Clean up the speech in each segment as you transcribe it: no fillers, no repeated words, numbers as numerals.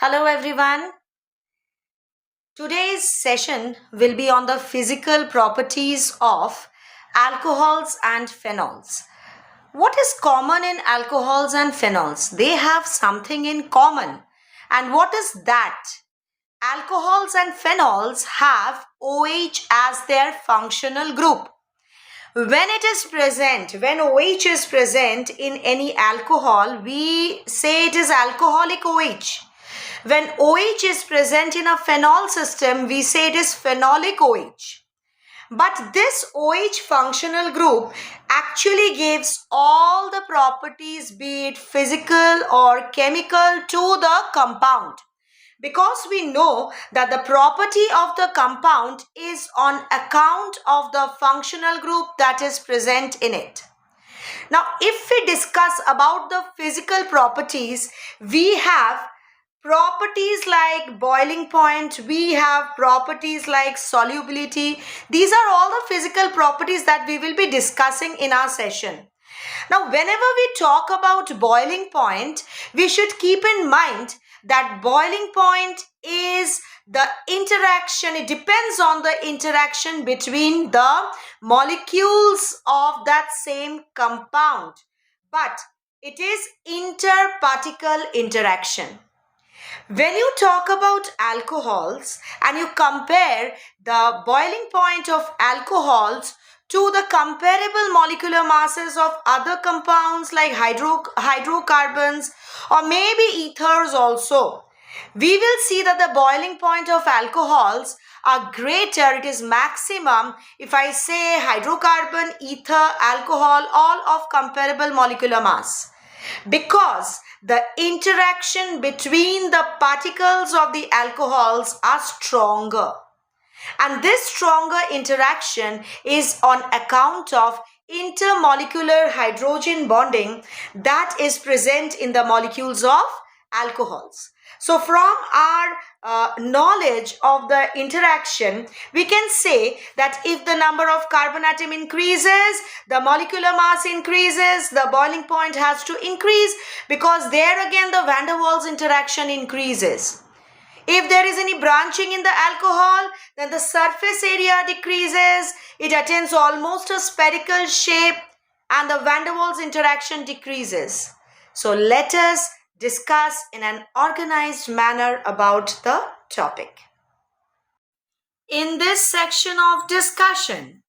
Hello everyone. Today's session will be on the physical properties of alcohols and phenols. What is common in alcohols and phenols? They have something in common. And what is that? Alcohols and phenols have OH as their functional group. When OH is present in any alcohol, we say it is alcoholic OH. When OH is present in a phenol system, we say it is phenolic OH. But this OH functional group actually gives all the properties, be it physical or chemical, to the compound. Because we know that the property of the compound is on account of the functional group that is present in it. Now, if we discuss about the physical properties, we have properties like boiling point, we have properties like solubility. These are all the physical properties that we will be discussing in our session. Now, whenever we talk about boiling point, we should keep in mind that boiling point is the interaction. It depends on the interaction between the molecules of that same compound. But it is interparticle interaction. When you talk about alcohols and you compare the boiling point of alcohols to the comparable molecular masses of other compounds like hydrocarbons or maybe ethers also, we will see that the boiling point of alcohols are greater. It is maximum if I say hydrocarbon, ether, alcohol, all of comparable molecular mass, because the interaction between the particles of the alcohols are stronger. And this stronger interaction is on account of intermolecular hydrogen bonding that is present in the molecules of alcohols. So from our knowledge of the interaction, we can say that if the number of carbon atom increases, the molecular mass increases, the boiling point has to increase, because there again the van der Waals interaction increases. If there is any branching in the alcohol, then the surface area decreases, it attains almost a spherical shape, and the van der Waals interaction decreases. So let us discuss in an organized manner about the topic. In this section of discussion,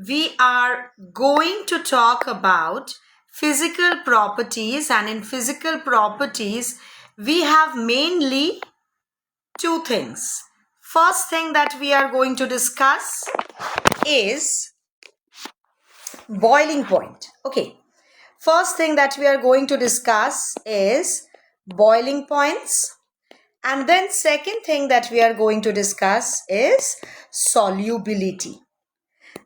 we are going to talk about physical properties, and in physical properties, we have mainly two things. First thing that we are going to discuss is boiling point. Okay. First thing that we are going to discuss is boiling points. And then second thing that we are going to discuss is solubility.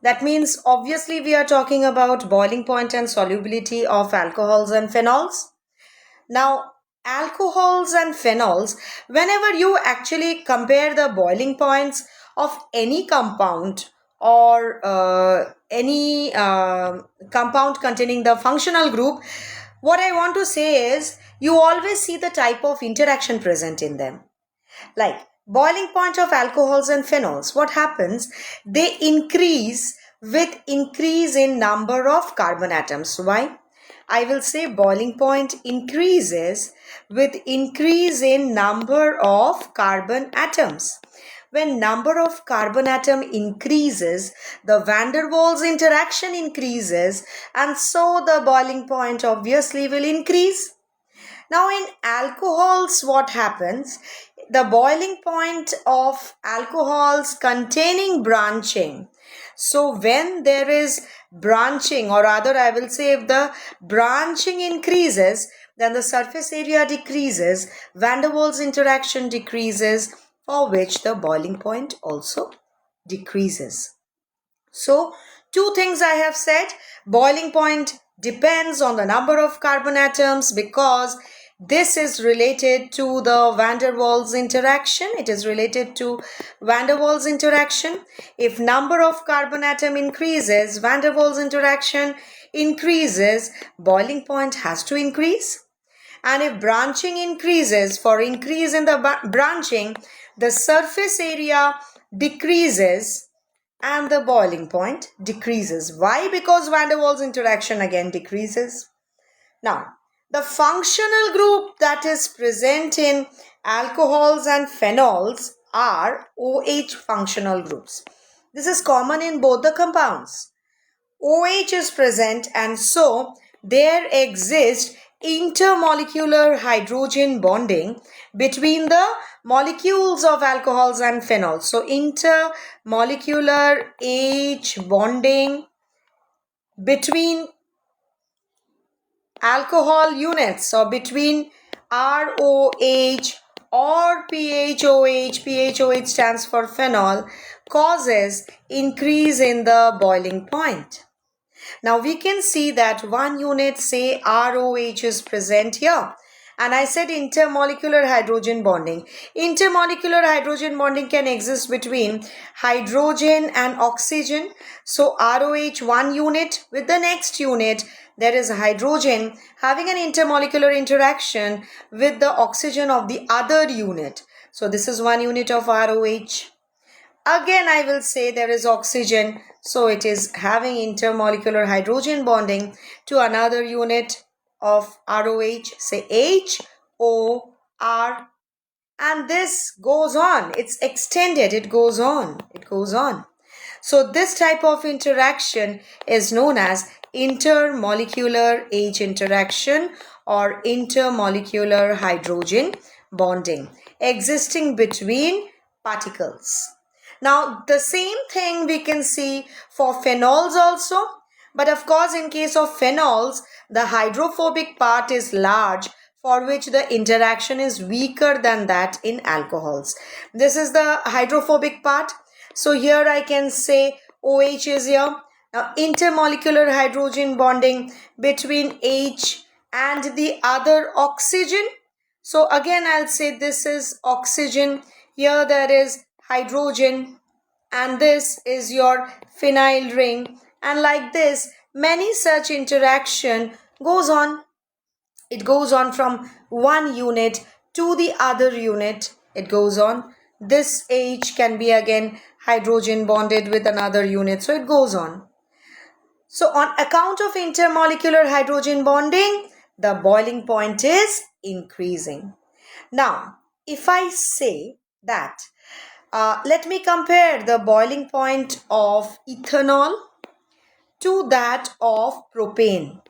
That means obviously we are talking about boiling point and solubility of alcohols and phenols. Now, alcohols and phenols, whenever you actually compare the boiling points of any compound or any compound containing the functional group, what I want to say is you always see the type of interaction present in them. Like boiling point of alcohols and phenols, what happens? They increase with increase in number of carbon atoms. Why? I will say boiling point increases with increase in number of carbon atoms. When number of carbon atom increases, the van der Waals interaction increases, and so the boiling point obviously will increase. Now in alcohols, what happens? The boiling point of alcohols containing branching. So when there is branching, or rather I will say if the branching increases, then the surface area decreases, van der Waals interaction decreases, for which the boiling point also decreases. So two things I have said. Boiling point depends on the number of carbon atoms, because this is related to the van der Waals interaction. It is related to van der Waals interaction. If number of carbon atom increases, van der Waals interaction increases, boiling point has to increase. and if branching increases, for increase in the branching, the surface area decreases and the boiling point decreases. Why? Because van der Waals interaction again decreases. Now, the functional group that is present in alcohols and phenols are OH functional groups. This is common in both the compounds. OH is present, and so there exists intermolecular hydrogen bonding between the molecules of alcohols and phenols. So intermolecular H bonding between alcohol units, or between ROH or PHOH, PHOH stands for phenol, causes increase in the boiling point. Now we can see that one unit, say ROH, is present here. And I said intermolecular hydrogen bonding. Intermolecular hydrogen bonding can exist between hydrogen and oxygen. So ROH one unit with the next unit, there is hydrogen having an intermolecular interaction with the oxygen of the other unit. So this is one unit of ROH. Again, I will say there is oxygen, so it is having intermolecular hydrogen bonding to another unit of ROH, say HOR, and this goes on. It's extended, it goes on. So this type of interaction is known as intermolecular H interaction or intermolecular hydrogen bonding existing between particles. Now, the same thing we can see for phenols also. But of course, in case of phenols, the hydrophobic part is large, for which the interaction is weaker than that in alcohols. This is the hydrophobic part. So here I can say OH is here. Now, intermolecular hydrogen bonding between H and the other oxygen. So again, I'll say this is oxygen. Here there is hydrogen, and this is your phenyl ring, and like this many such interaction goes on. It goes on from one unit to the other unit. It goes on. This H can be again hydrogen bonded with another unit, so it goes on. So on account of intermolecular hydrogen bonding, the boiling point is increasing. Now, if I say that let me compare the boiling point of ethanol to that of propane.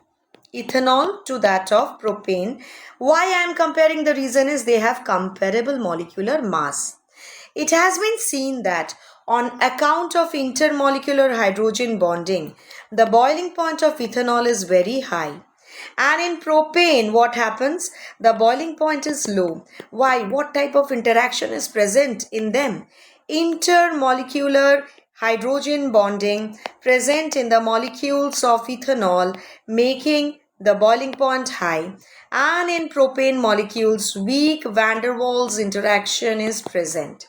Ethanol to that of propane. Why I am comparing? The reason is they have comparable molecular mass. It has been seen that on account of intermolecular hydrogen bonding, the boiling point of ethanol is very high. And in propane, what happens? The boiling point is low. Why? What type of interaction is present in them? Intermolecular hydrogen bonding present in the molecules of ethanol, making the boiling point high. And in propane molecules, weak van der Waals interaction is present,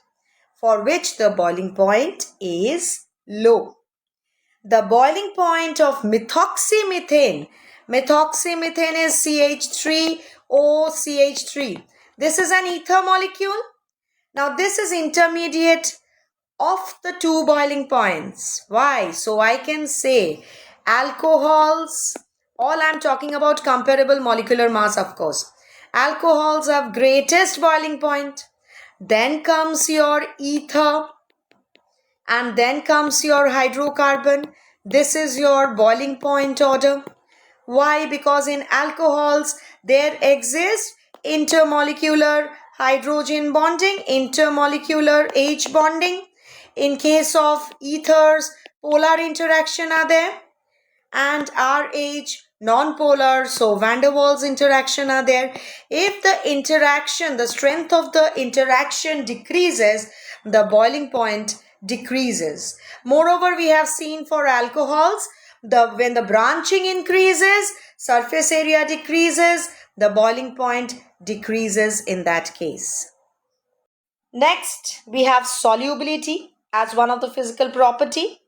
for which the boiling point is low. The boiling point of methoxymethane. Methoxymethane is CH3OCH3. This is an ether molecule. Now this is intermediate of the two boiling points. Why? So I can say alcohols, all I am talking about comparable molecular mass, of course. Alcohols have greatest boiling point. Then comes your ether, and then comes your hydrocarbon. This is your boiling point order. Why? Because in alcohols there exists intermolecular hydrogen bonding, intermolecular H bonding. In case of ethers, polar interaction are there, and RH non-polar, so van der Waals interaction are there. If the interaction, the strength of the interaction decreases, the boiling point decreases. Moreover, we have seen for alcohols, when the branching increases, surface area decreases, the boiling point decreases in that case. Next, we have solubility as one of the physical property.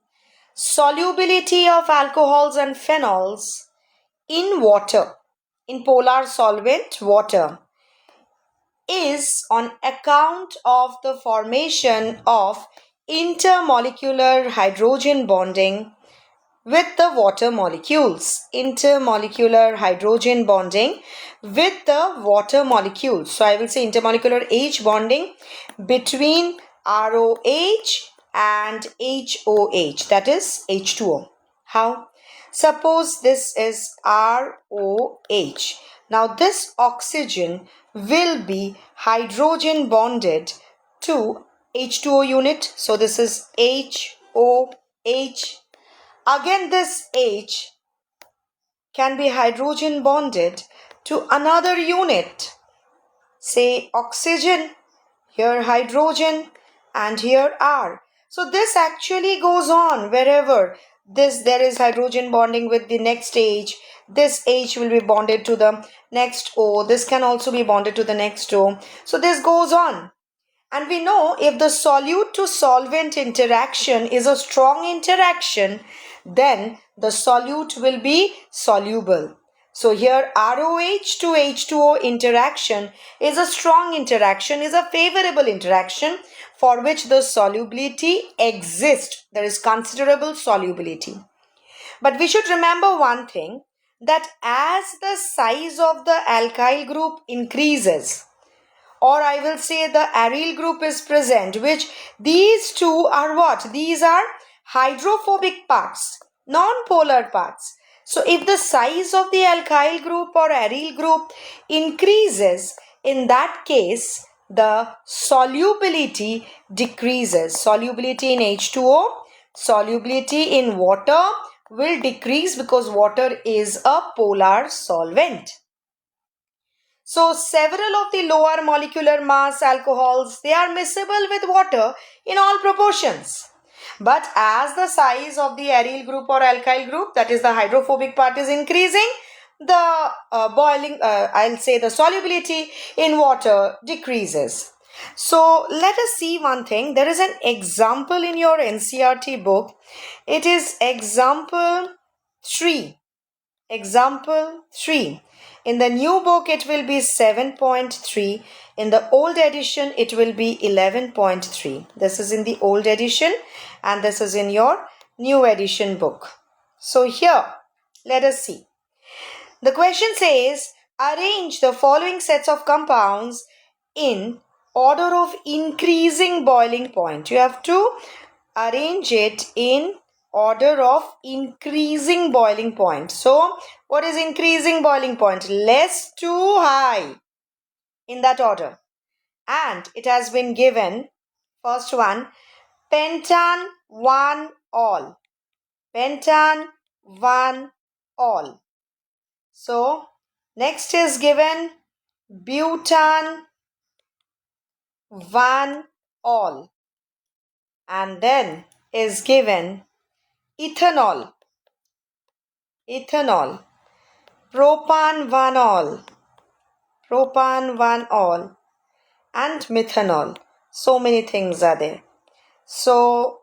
Solubility of alcohols and phenols in water. in polar solvent water is on account of the formation of intermolecular hydrogen bonding with the water molecules. Intermolecular hydrogen bonding with the water molecules. So I will say intermolecular H bonding between ROH and HOH, that is H2O. How? Suppose this is ROH. Now this oxygen will be hydrogen bonded to H2O unit. So this is HOH. Again, this H can be hydrogen bonded to another unit. Say oxygen, here hydrogen, and here R. So this actually goes on wherever there is hydrogen bonding with the next H. This H will be bonded to the next O. This can also be bonded to the next O. So this goes on. And we know if the solute to solvent interaction is a strong interaction, then the solute will be soluble. So here ROH to H2O interaction is a strong interaction, is a favorable interaction for which the solubility exists. There is considerable solubility. But we should remember one thing, that as the size of the alkyl group increases, or I will say the aryl group is present, which these two are what? These are hydrophobic parts, non-polar parts. So if the size of the alkyl group or aryl group increases, in that case, the solubility decreases. Solubility in H2O, solubility in water will decrease because water is a polar solvent. So several of the lower molecular mass alcohols, they are miscible with water in all proportions. But as the size of the aryl group or alkyl group, that is the hydrophobic part, is increasing, the I'll say the solubility in water decreases. So let us see one thing. There is an example in your NCERT book. It is example 3. Example 3. In the new book, it will be 7.3. In the old edition, it will be 11.3. This is in the old edition and this is in your new edition book. So here, let us see. The question says, arrange the following sets of compounds in order of increasing boiling point. You have to arrange it in order of increasing boiling point. So, what is increasing boiling point? Less to high, in that order. And it has been given, first one, pentan 1 all. Pentan 1 all. So, next is given butan 1 all. And then is given ethanol. Ethanol. Propan 1 all. Propan 1 all. And methanol. So many things are there. So,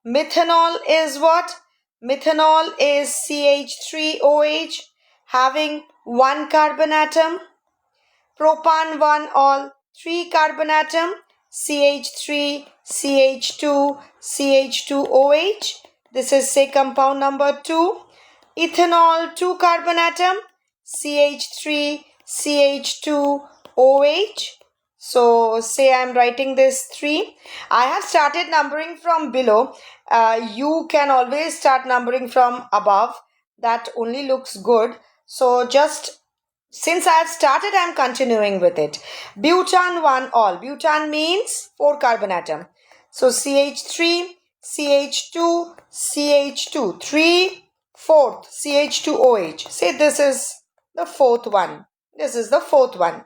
methanol is what? Methanol is CH3OH having 1 carbon atom. Propan 1 all, 3 carbon atom, CH3, CH2, CH2OH. This is say compound number 2. Ethanol 2 carbon atom, CH3, CH2OH. So say I am writing this 3. I have started numbering from below. You can always start numbering from above. That only looks good. So just since I have started, I am continuing with it. Butan 1 all. Butan means 4 carbon atom. So CH3, CH2, CH2. 3, 4th, CH2OH. Say this is the 4th one. This is the 4th one.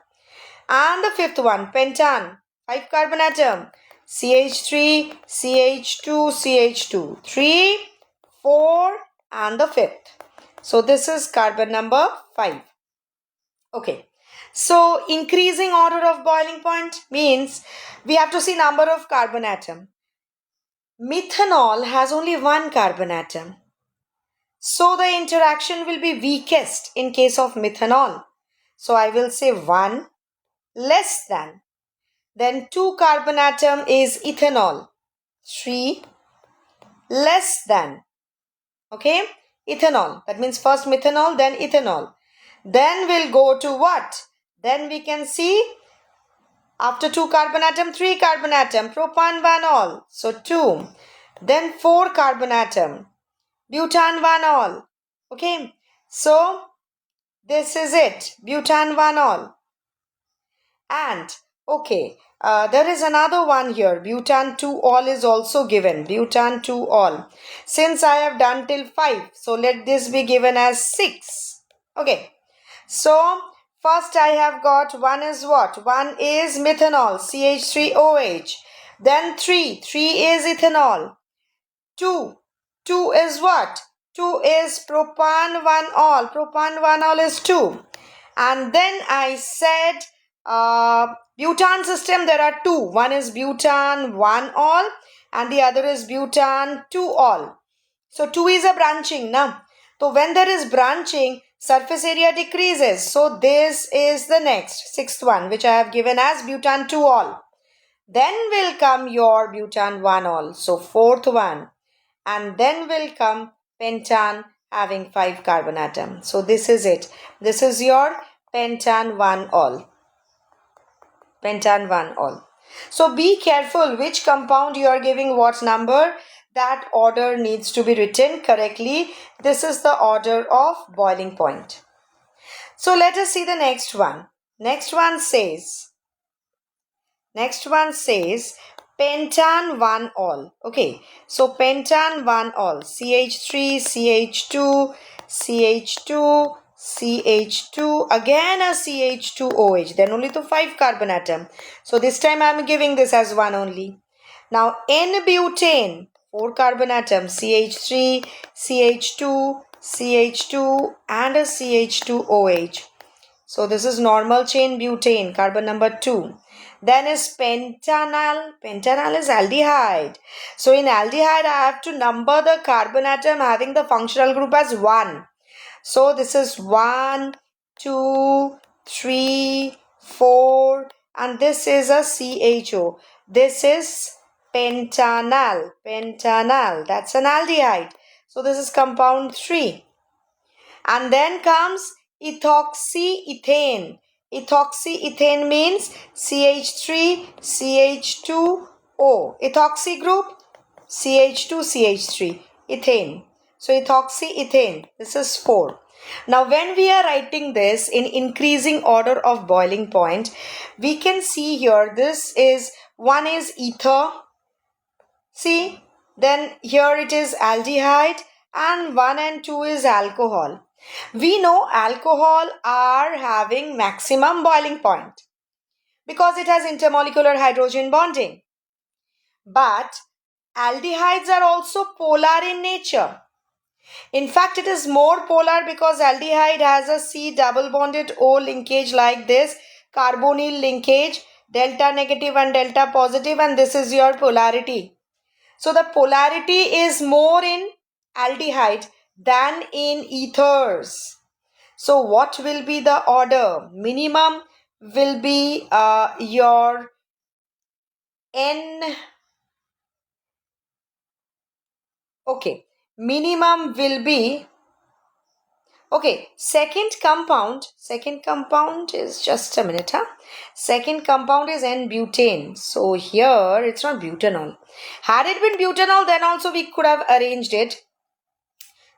And the 5th one, pentan, 5 carbon atom. CH3, CH2, CH2. 3, 4 and the 5th. So this is carbon number 5. Okay, so increasing order of boiling point means we have to see number of carbon atom. Methanol has only 1 carbon atom. So the interaction will be weakest in case of methanol. So I will say 1 less than. Then 2 carbon atom is ethanol. 3 less than. Okay, ethanol. That means first methanol, then ethanol. Then we'll go to what? Then we can see after 2 carbon atom, 3 carbon atom, propan-1-ol. So 2. Then 4 carbon atom, butan-1-ol. Okay, so this is it, butan-1-ol. And okay, there is another one here, butan-2-ol is also given, butan-2-ol. Since I have done till 5, so let this be given as 6. Okay, so first I have got 1 is what? 1 is methanol, CH3OH. Then 3 is ethanol. 2 is what? 2 is propan-1-ol. Propan-1-ol is 2. And then I said butan system, there are 2. One is butan-1-ol and the other is butan-2-ol. So 2 is a branching now. So when there is branching, surface area decreases. So this is the next, 6th one, which I have given as butan-2-ol. Then will come your butan-1-ol. So 4th one. And then will come pentan having 5 carbon atom. So this is it. This is your pentan-1-ol. Pentan-1-ol. So be careful which compound you are giving what number. That order needs to be written correctly. This is the order of boiling point. So let us see the next one. Next one says pentan-1-ol. Okay, so pentan-1-ol, CH3, CH2, CH2, CH2, again a CH2OH, then only to 5 carbon atom. So this time I am giving this as 1 only. Now N-butane, 4 carbon atom, CH3, CH2, CH2 and a CH2OH. So this is normal chain butane, carbon number 2. Then is pentanal. Pentanal is aldehyde. So in aldehyde, I have to number the carbon atom having the functional group as 1. So this is 1, 2, 3, 4 and this is a CHO. This is pentanal. Pentanal. That's an aldehyde. So this is compound 3. And then comes ethoxyethane. Ethoxyethane means CH3, CH2O. Ethoxy group, CH2, CH3. Ethane. So ethoxyethane. This is 4. Now when we are writing this in increasing order of boiling point, we can see here this is 1 is ether. See, then here it is aldehyde and 1 and 2 is alcohol. We know alcohol are having maximum boiling point because it has intermolecular hydrogen bonding. But aldehydes are also polar in nature. In fact, it is more polar because aldehyde has a C double bonded O linkage like this, carbonyl linkage, delta negative and delta positive, and this is your polarity. So the polarity is more in aldehyde than in ethers. So what will be the order? Minimum will be your N. Okay, minimum will be, okay, second compound is just a minute, second compound is N-butane. So here it's not butanol. Had it been butanol, then also we could have arranged it.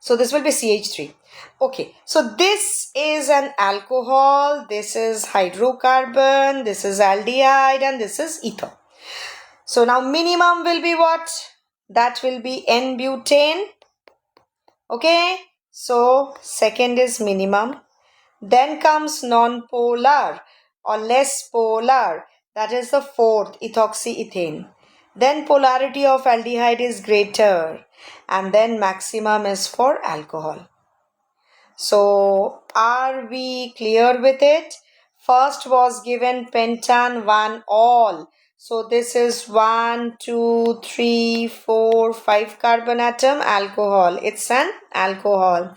So this will be CH3. Okay, so this is an alcohol, this is hydrocarbon, this is aldehyde and this is ether. So now minimum will be what? That will be N-butane. Okay, so second is minimum. Then comes non-polar or less polar. That is the 4th, ethoxyethane. Then polarity of aldehyde is greater. And then maximum is for alcohol. So are we clear with it? First was given pentan-1-ol. So this is 1, 2, 3, 4, 5 carbon atom alcohol. It's an alcohol.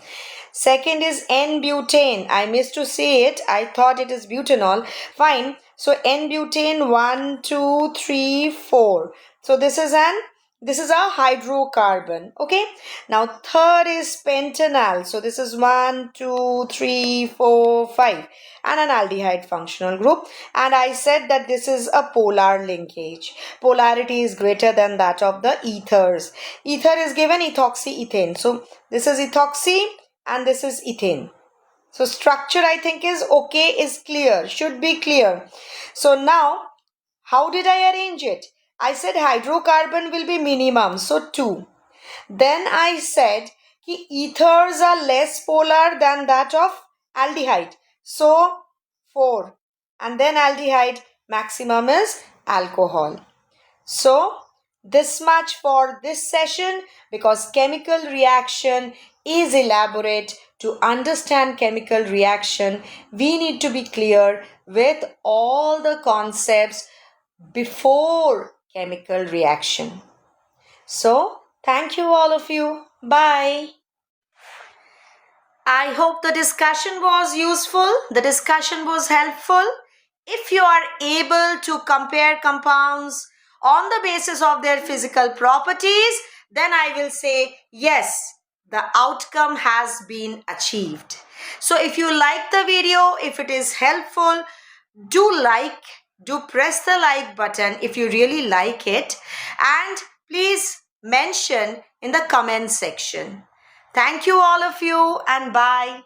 Second is N-butane. I missed to say it. I thought it is butanol. Fine. So N-butane 1, 2, 3, 4. So this is a hydrocarbon. Okay. Now third is pentanal. So this is 1, 2, 3, 4, 5 and an aldehyde functional group. And I said that this is a polar linkage. Polarity is greater than that of the ethers. Ether is given ethoxyethane. So this is ethoxy and this is ethane. So structure I think is okay, is clear, should be clear. So now how did I arrange it? I said hydrocarbon will be minimum, so 2. Then I said ki ethers are less polar than that of aldehyde, so 4. And then aldehyde maximum is alcohol. So this much for this session, because chemical reaction is elaborate. To understand chemical reaction, we need to be clear with all the concepts before chemical reaction. So thank you all of you. Bye. I hope the discussion was useful. The discussion was helpful. If you are able to compare compounds on the basis of their physical properties, then I will say yes, the outcome has been achieved. So if you like the video, if it is helpful, do press the like button if you really like it, and please mention in the comment section. Thank you all of you, and bye.